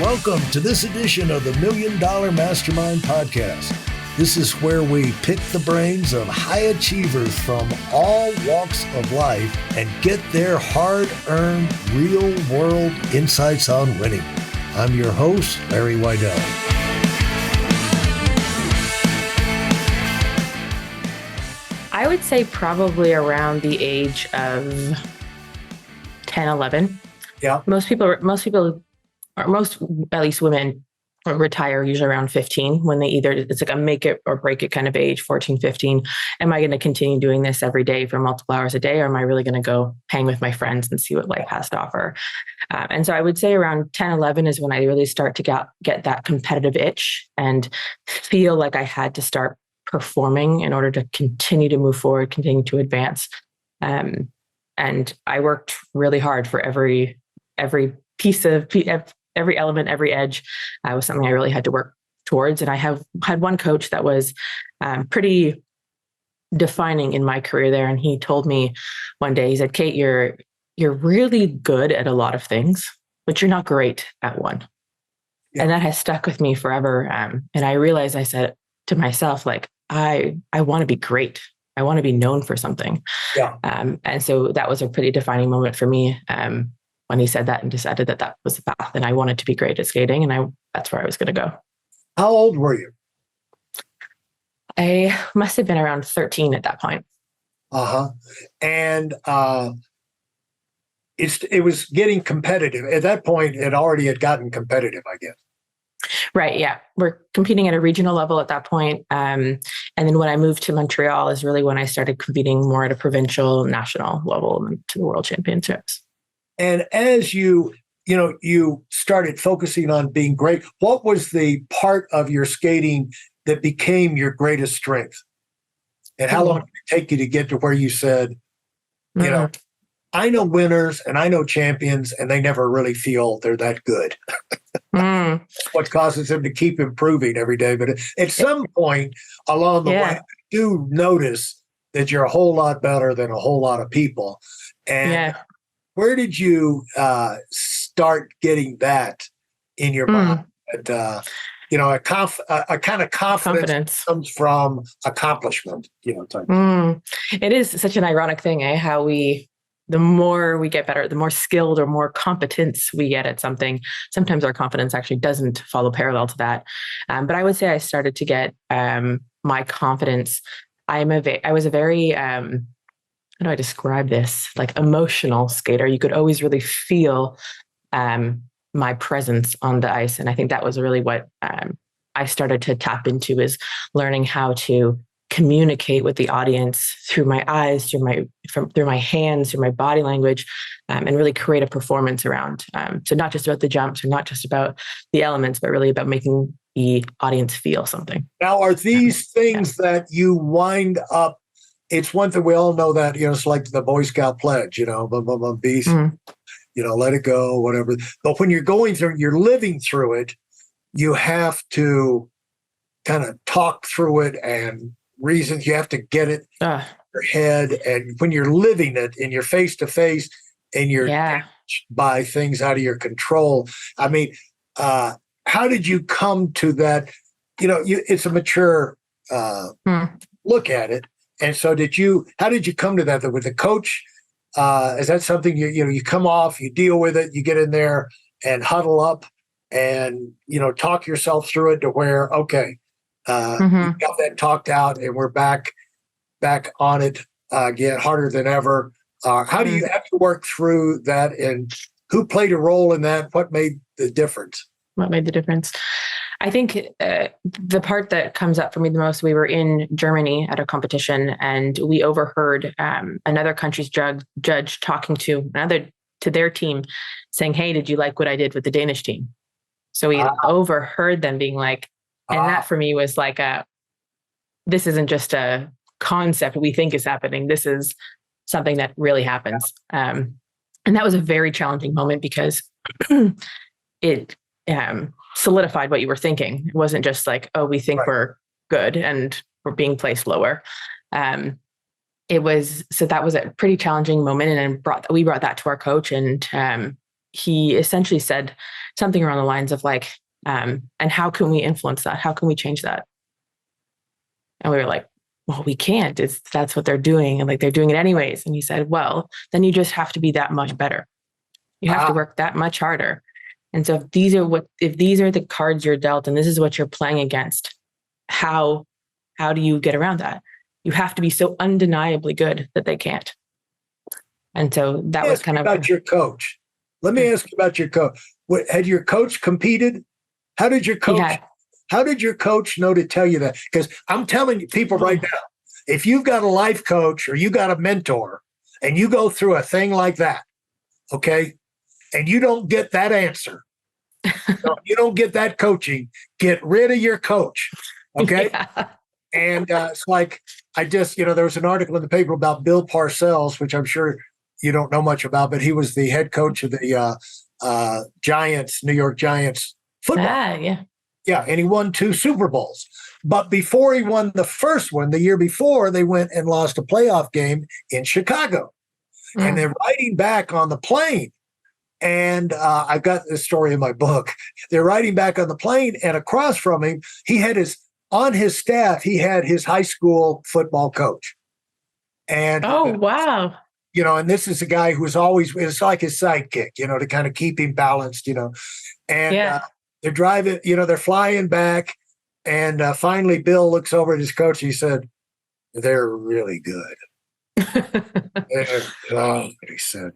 Welcome to this edition of the Million Dollar Mastermind podcast. This is where we pick the brains of high achievers from all walks of life and get their hard-earned, real-world insights on winning. I'm your host, Larry Weidel. I would say probably around the age of 10, 11. Yeah. Most people, or most, at least women, retire usually around 15 when they it's like a make it or break it kind of age, 14, 15. Am I going to continue doing this every day for multiple hours a day? Or am I really going to go hang with my friends and see what life has to offer? And so I would say around 10, 11 is when I really start to get that competitive itch and feel like I had to start performing in order to continue to move forward, continue to advance. And I worked really hard for every piece of every element, every edge was something I really had to work towards. And I have had one coach that was pretty defining in my career there. And he told me one day, he said, "Kate, you're really good at a lot of things, but you're not great at one." Yeah. And that has stuck with me forever. And I realized, I said to myself, like, I want to be great. I want to be known for something. Yeah. And so that was a pretty defining moment for me. When he said that and decided that was the path, and I wanted to be great at skating, and that's where I was going to go. How old were you? I must have been around 13 at that point. And it was getting competitive. At that point, it already had gotten competitive, I guess. Right, yeah. We're competing at a regional level at that point. And then when I moved to Montreal is really when I started competing more at a provincial, national level to the World Championships. And as you started focusing on being great, what was the part of your skating that became your greatest strength? And how long did it take you to get to where you said, I know winners and I know champions, and they never really feel they're that good. What causes them to keep improving every day. But at some point along the way, you do notice that you're a whole lot better than a whole lot of people. And where did you start getting that in your mind? And, a kind of confidence comes from accomplishment, type. It is such an ironic thing, how the more we get better, the more skilled or more competence we get at something, sometimes our confidence actually doesn't follow parallel to that. But I would say I started to get my confidence. I was a very, how do I describe this? Like emotional skater. You could always really feel my presence on the ice. And I think that was really what I started to tap into, is learning how to communicate with the audience through my eyes, through my hands, through my body language, and really create a performance around. So not just about the jumps or not just about the elements, but really about making the audience feel something. Now, are these things that you wind up? It's one thing we all know that, it's like the Boy Scout pledge, be, let it go, whatever. But when you're going through, you're living through it, you have to kind of talk through it and reasons. You have to get it in your head. And when you're living it and you're face to face and you're damaged by things out of your control. I mean, how did you come to that? It's a mature look at it. And so how did you come to that? With the coach, is that something you come off, you deal with it, you get in there and huddle up and, talk yourself through it to where, okay, we got that talked out and we're back on it again, harder than ever. How do you have to work through that, and who played a role in that? What made the difference? I think the part that comes up for me the most, we were in Germany at a competition and we overheard another country's judge talking to their team saying, "Hey, did you like what I did with the Danish team?" So we overheard them being like, and that for me was like this isn't just a concept we think is happening. This is something that really happens. And that was a very challenging moment because it solidified what you were thinking. It wasn't just like, oh, we think we're good and we're being placed lower. So that was a pretty challenging moment. And we brought that to our coach, and he essentially said something around the lines of like, and how can we influence that? How can we change that? And we were like, well, we can't. That's what they're doing. And like, they're doing it anyways. And he said, well, then you just have to be that much better. You have to work that much harder. And so if these are the cards you're dealt and this is what you're playing against, how do you get around that? You have to be so undeniably good that they can't. And so that was kind of about your coach. Let me ask you about your coach. Had your coach competed? How did your coach know to tell you that? Because I'm telling you, people right now, if you've got a life coach or you got a mentor and you go through a thing like that, okay, and you don't get that answer, you don't get that coaching, get rid of your coach, okay? Yeah. And it's like, there was an article in the paper about Bill Parcells, which I'm sure you don't know much about, but he was the head coach of the New York Giants football. Yeah, and he won 2 Super Bowls. But before he won the first one, the year before, they went and lost a playoff game in Chicago. And they're riding back on the plane. And I've got this story in my book. They're riding back on the plane, and across from him, on his staff, he had his high school football coach. And wow. And this is a guy who was always, it's like his sidekick, to kind of keep him balanced, and they're driving, they're flying back. And finally, Bill looks over at his coach. He said, they're really good. He said,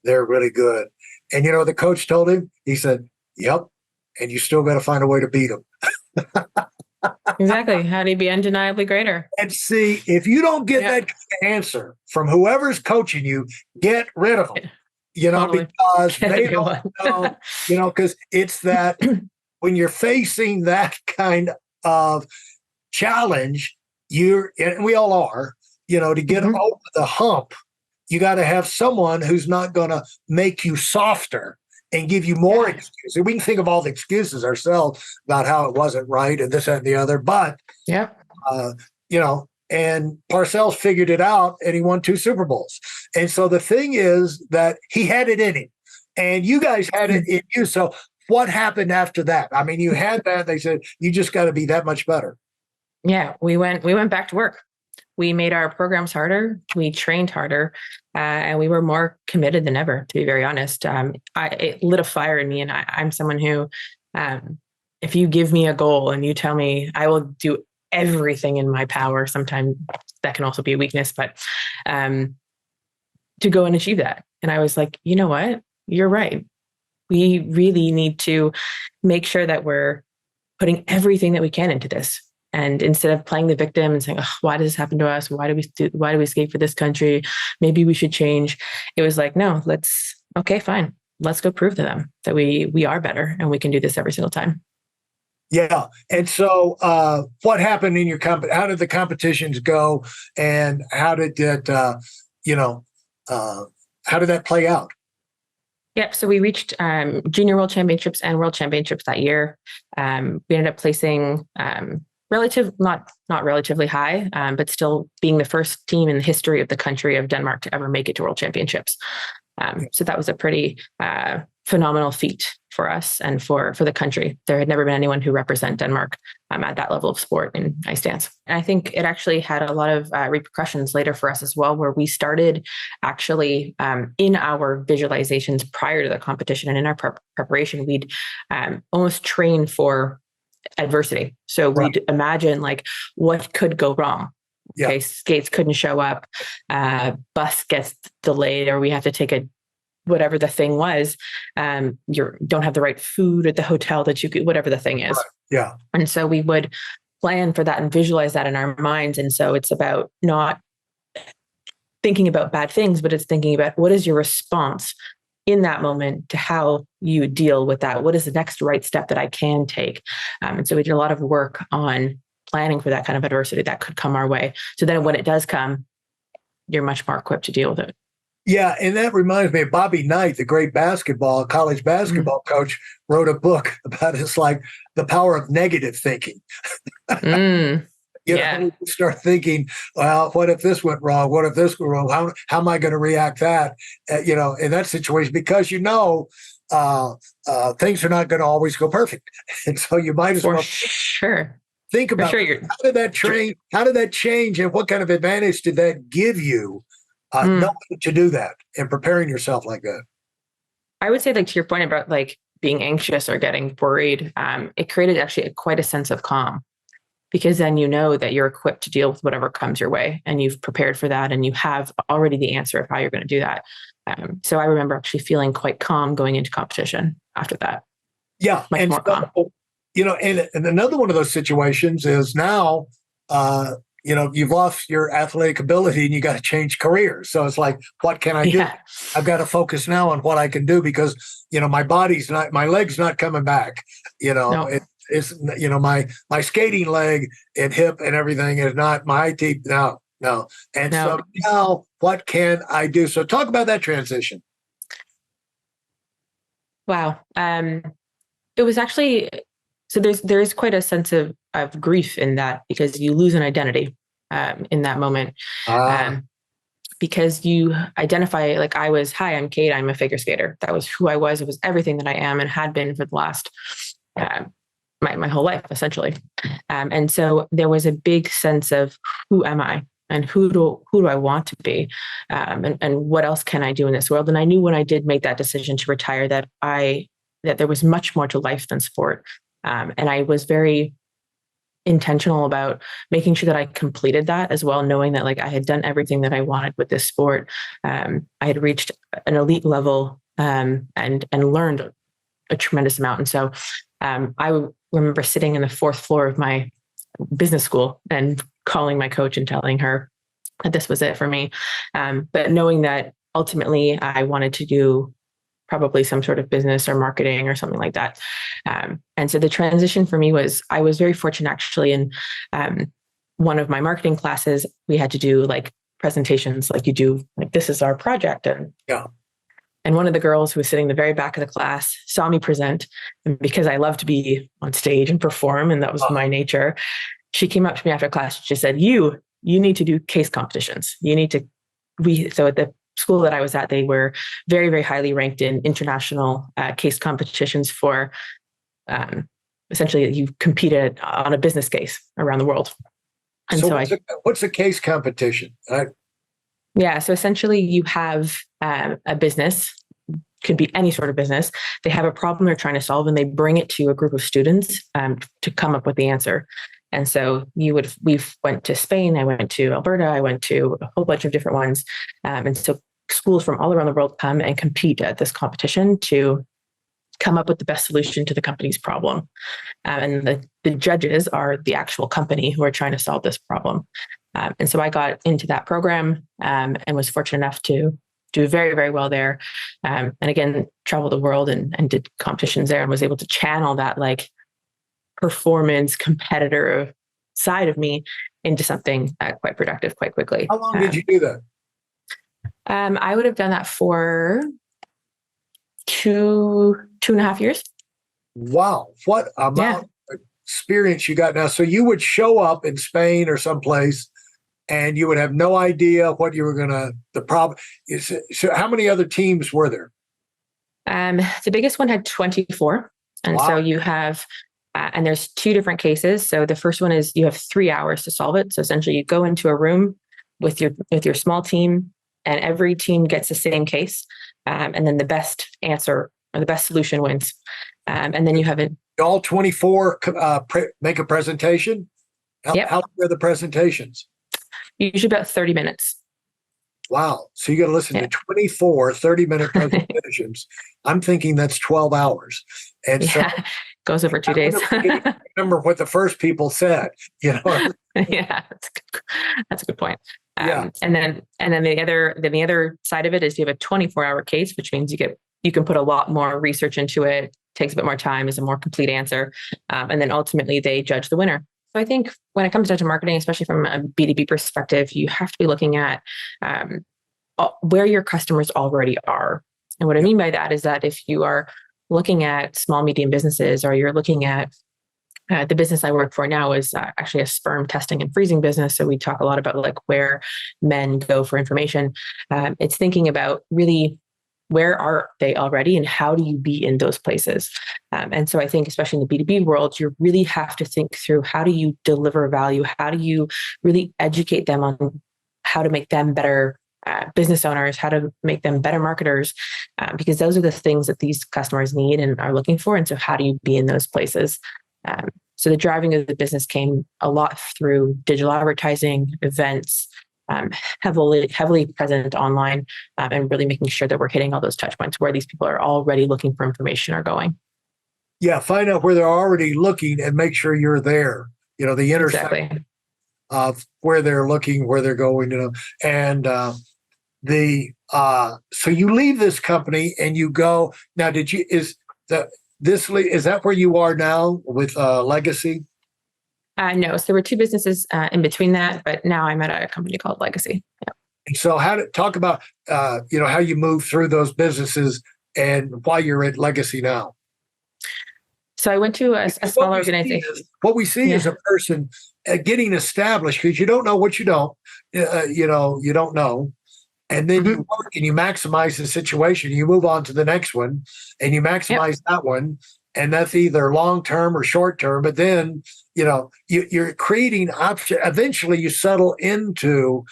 they're really good. And, the coach told him, he said, yep. And you still got to find a way to beat them. Exactly. How do you be undeniably greater? And see, if you don't get that answer from whoever's coaching you, get rid of them. Totally. Because they don't know, because it's that when you're facing that kind of challenge, and we all are, to get over the hump, you got to have someone who's not going to make you softer and give you more excuses. We can think of all the excuses ourselves about how it wasn't right and this, that, and the other. But, and Parcells figured it out and he won 2 Super Bowls. And so the thing is that he had it in him and you guys had it in you. So what happened after that? I mean, you had that. They said, you just got to be that much better. Yeah, we went back to work. We made our programs harder. We trained harder, and we were more committed than ever, to be very honest. It lit a fire in me, and I'm someone who, if you give me a goal and you tell me, I will do everything in my power. Sometimes that can also be a weakness, but to go and achieve that. And I was like, you know what? You're right. We really need to make sure that we're putting everything that we can into this. And instead of playing the victim and saying, oh, why does this happen to us? Why do we escape for this country? Maybe we should change. It was like, no, okay, fine. Let's go prove to them that we are better and we can do this every single time. Yeah. And so what happened in your company? How did the competitions go? And how did that, how did that play out? Yep. So we reached junior world championships and world championships that year. We ended up placing not relatively high, but still being the first team in the history of the country of Denmark to ever make it to world championships. So that was a pretty phenomenal feat for us and for the country. There had never been anyone who represent Denmark at that level of sport in ice dance. And I think it actually had a lot of repercussions later for us as well, where we started actually in our visualizations prior to the competition and in our preparation, we'd almost train for adversity. So we'd imagine like what could go wrong. Okay, skates couldn't show up, bus gets delayed, or we have to take whatever the thing was. You don't have the right food at the hotel that you could, whatever the thing is. Right. Yeah. And so we would plan for that and visualize that in our minds. And so it's about not thinking about bad things, but it's thinking about what is your response in that moment to how you deal with that. What is the next right step that I can take? And so we did a lot of work on planning for that kind of adversity that could come our way. So then when it does come, you're much more equipped to deal with it. Yeah. And that reminds me of Bobby Knight, the great college basketball coach, wrote a book about it's like the power of negative thinking. Yeah. You start thinking, well, what if this went wrong? What if this went wrong? How am I going to react that, in that situation? Because things are not going to always go perfect. And so you might as For well sure. think For about sure. how did that train? How did that change, and what kind of advantage did that give you? Knowing to do that and preparing yourself like that. I would say, like, to your point about like being anxious or getting worried, it created actually quite a sense of calm, because then you know that you're equipped to deal with whatever comes your way, and you've prepared for that, and you have already the answer of how you're going to do that. So I remember actually feeling quite calm going into competition after that. Yeah, Much more calm. And another one of those situations is now, you've lost your athletic ability and you got to change careers. So it's like, what can I do? I've got to focus now on what I can do, because, my leg's not coming back. No. It's my skating leg and hip and everything is not my teeth. No. And so now what can I do? So talk about that transition. Wow. It was actually, so there is quite a sense of grief in that, because you lose an identity in that moment. Because you identify, like, hi, I'm Kate, I'm a figure skater. That was who I was. It was everything that I am and had been for the last, my whole life, essentially. And so there was a big sense of, who am I? And who do I want to be? And what else can I do in this world? And I knew when I did make that decision to retire that there was much more to life than sport. And I was very intentional about making sure that I completed that as well, knowing that, like, I had done everything that I wanted with this sport. I had reached an elite level, and learned a tremendous amount. And so I remember sitting in the fourth floor of my business school and calling my coach and telling her that this was it for me. But knowing that ultimately I wanted to do probably some sort of business or marketing or something like that. And so the transition for me was, I was very fortunate actually in one of my marketing classes, we had to do like presentations, like you do, like, this is our project. And one of the girls who was sitting in the very back of the class saw me present. And because I love to be on stage and perform, and that was my nature, she came up to me after class. She said, you need to do case competitions. So at the school that I was at, they were very, very highly ranked in international case competitions for, essentially, you competed on a business case around the world. And so what's a case competition? Yeah. So essentially you have a business, could be any sort of business. They have a problem they're trying to solve, and they bring it to a group of students to come up with the answer. And so we went to Spain, I went to Alberta, I went to a whole bunch of different ones. And so schools from all around the world come and compete at this competition to come up with the best solution to the company's problem. And the judges are the actual company who are trying to solve this problem. And so I got into that program and was fortunate enough to do very, very well there. And again, traveled the world and did competitions there, and was able to channel that like performance competitor side of me into something quite productive quite quickly. How long did you do that? I would have done that for 2.5 years. Wow. What amount of experience you got now. So you would show up in Spain or someplace and you would have no idea what you were the problem is. So how many other teams were there? The biggest one had 24. And so you have, and there's two different cases. So the first one is you have 3 hours to solve it. So essentially you go into a room with your small team, and every team gets the same case. And then the best answer or the best solution wins. And then you have all 24 make a presentation. How long are the presentations? Usually about 30 minutes. Wow. So you got to listen to 24 30-minute presentations. I'm thinking that's 12 hours. And so goes over 2 days. I remember what the first people said, Yeah, that's a good point. And then the other side of it is you have a 24-hour case, which means you can put a lot more research into it, takes a bit more time, is a more complete answer. And then ultimately they judge the winner. So I think when it comes to marketing, especially from a B2B perspective, you have to be looking at where your customers already are. And what I mean by that is that if you are looking at small, medium businesses, or you're looking at The business I work for now is actually a sperm testing and freezing business. So we talk a lot about like where men go for information. It's thinking about really where are they already and how do you be in those places? And so I think, especially in the B2B world, you really have to think through how do you deliver value? How do you really educate them on how to make them better business owners, how to make them better marketers, because those are the things that these customers need and are looking for. And so how do you be in those places? So the driving of the business came a lot through digital advertising, events, heavily present online, and really making sure that we're hitting all those touch points where these people are already looking for information or going. Yeah, find out where they're already looking and make sure you're there. The intersection Exactly. of where they're looking, where they're going. And so you leave this company and you go. Now, is that where you are now with Legacy? No, so there were two businesses in between that, but now I'm at a company called Legacy. Yeah. And so talk about how you move through those businesses and why you're at Legacy now. So I went to a small organization. What we see is a person getting established because you don't know what you don't, you don't know. And then you work and you maximize the situation. You move on to the next one and you maximize that one. And that's either long-term or short-term. But then, you're creating options. Eventually you settle into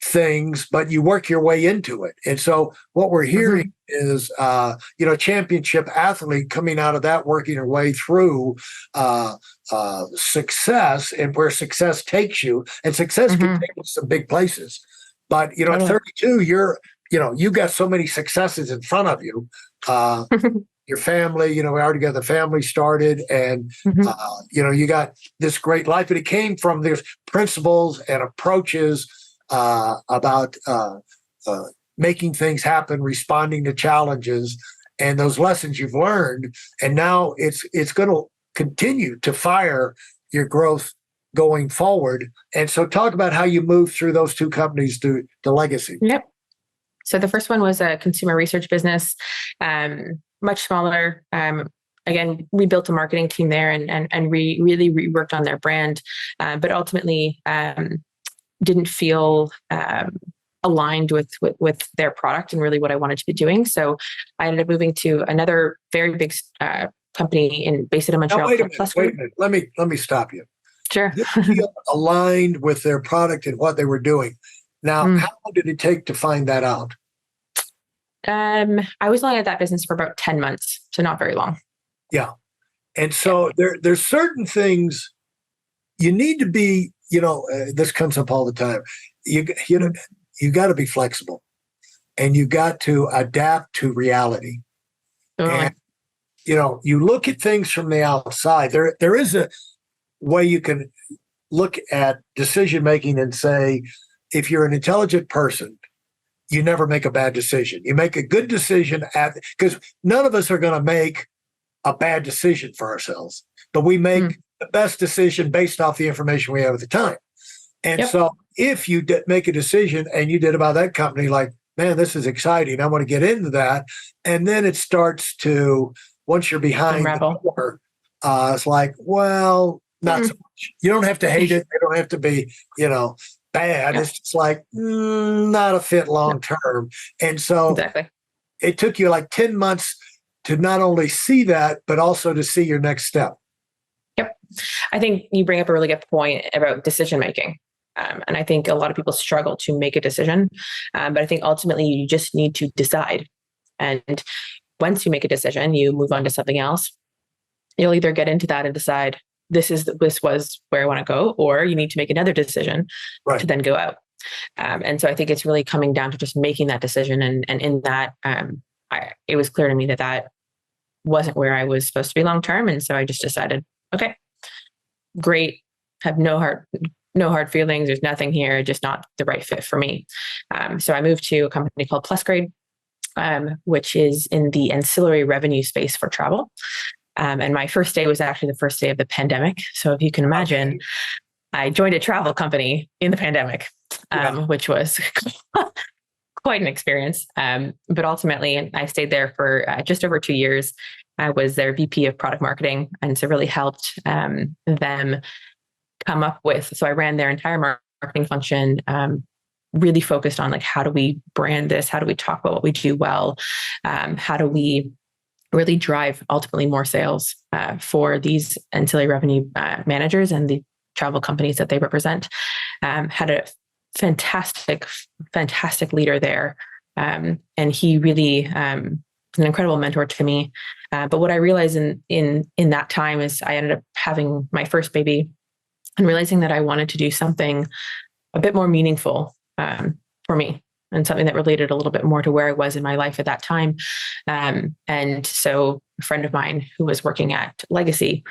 things, but you work your way into it. And so what we're hearing is, championship athlete coming out of that, working her way through success and where success takes you. And success can take you to some big places. But, at 32, you've got so many successes in front of you. Your family, we already got the family started and, you got this great life. And it came from these principles and approaches about making things happen, responding to challenges, and those lessons you've learned. And now it's going to continue to fire your growth going forward. And so talk about how you move through those two companies to Legacy. Yep. So the first one was a consumer research business, much smaller. Again, we built a marketing team there and we really reworked on their brand, but ultimately didn't feel aligned with their product and really what I wanted to be doing. So I ended up moving to another very big company based in Montreal. Wait a minute. Let me stop you. Sure. Feel aligned with their product and what they were doing. Now, how long did it take to find that out? I was only at that business for about 10 months, so not very long. Yeah. And so there's certain things you need to be, this comes up all the time. You got to be flexible and you got to adapt to reality. And, you look at things from the outside. There is a way you can look at decision-making and say, if you're an intelligent person, you never make a bad decision. You make a good decision because none of us are going to make a bad decision for ourselves, but we make the best decision based off the information we have at the time. And so if you make a decision and you did about that company, like, man, this is exciting, I want to get into that. And then it starts to, once you're behind the door, it's like, well, not so much. You don't have to hate it. They don't have to be, bad. It's just like not a fit long term. And so it took you like 10 months to not only see that, but also to see your next step. Yep. I think you bring up a really good point about decision making. And I think a lot of people struggle to make a decision. But I think ultimately you just need to decide. And once you make a decision, you move on to something else. You'll either get into that and decide, this was where I want to go, or you need to make another decision to then go out. And so I think it's really coming down to just making that decision. And in that, it was clear to me that wasn't where I was supposed to be long-term. And so I just decided, okay, great. Have no hard feelings. There's nothing here, just not the right fit for me. So I moved to a company called PlusGrade, which is in the ancillary revenue space for travel. And my first day was actually the first day of the pandemic. So if you can imagine, I joined a travel company in the pandemic, which was quite an experience. But ultimately, I stayed there for just over 2 years. I was their VP of product marketing. And so really helped them come up with, so I ran their entire marketing function, really focused on like, how do we brand this? How do we talk about what we do well? How do we really drive ultimately more sales for these ancillary revenue managers and the travel companies that they represent? Had a fantastic leader there. And he really was an incredible mentor to me. But what I realized in that time is I ended up having my first baby and realizing that I wanted to do something a bit more meaningful for me, and something that related a little bit more to where I was in my life at that time. And so a friend of mine who was working at Legacy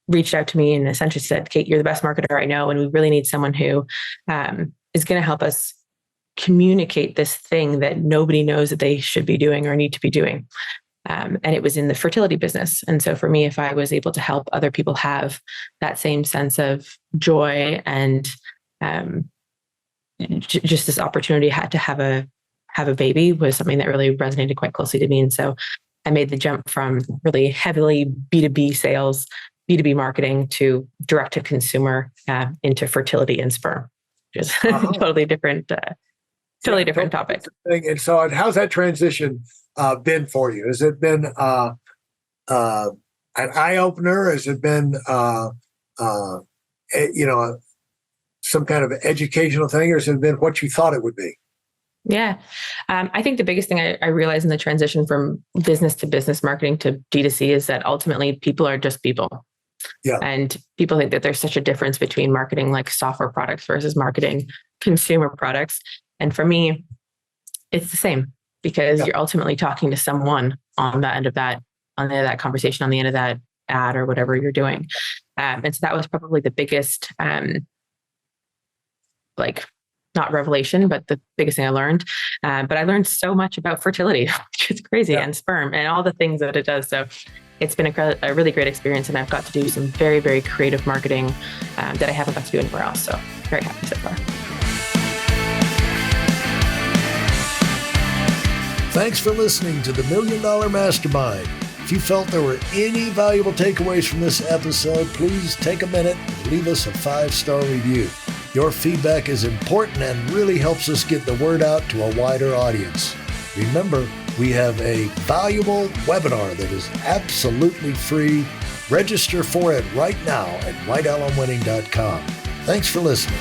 reached out to me and essentially said, Kate, you're the best marketer I know, and we really need someone who is going to help us communicate this thing that nobody knows that they should be doing or need to be doing. And it was in the fertility business. And so for me, if I was able to help other people have that same sense of joy and just this opportunity had to have a baby, was something that really resonated quite closely to me. And so I made the jump from really heavily B2B sales, B2B marketing, to direct to consumer into fertility and sperm, which is totally different topic. And so how's that transition been for you? Has it been an eye opener? Has it been some kind of educational thing, or has it been what you thought it would be? Yeah. I think the biggest thing I realized in the transition from business to business marketing to D2C is that ultimately people are just people. Yeah. And people think that there's such a difference between marketing like software products versus marketing consumer products. And for me, it's the same, because you're ultimately talking to someone on the end of that conversation, on the end of that ad or whatever you're doing. And so that was probably the biggest, not revelation, but the biggest thing I learned. But I learned so much about fertility, which is crazy, and sperm and all the things that it does. So it's been a really great experience, and I've got to do some very, very creative marketing that I haven't got to do anywhere else. So very happy so far. Thanks for listening to the Million Dollar Mastermind. If you felt there were any valuable takeaways from this episode, please take a minute and leave us a 5-star review. Your feedback is important and really helps us get the word out to a wider audience. Remember, we have a valuable webinar that is absolutely free. Register for it right now at weidelonwinning.com. Thanks for listening.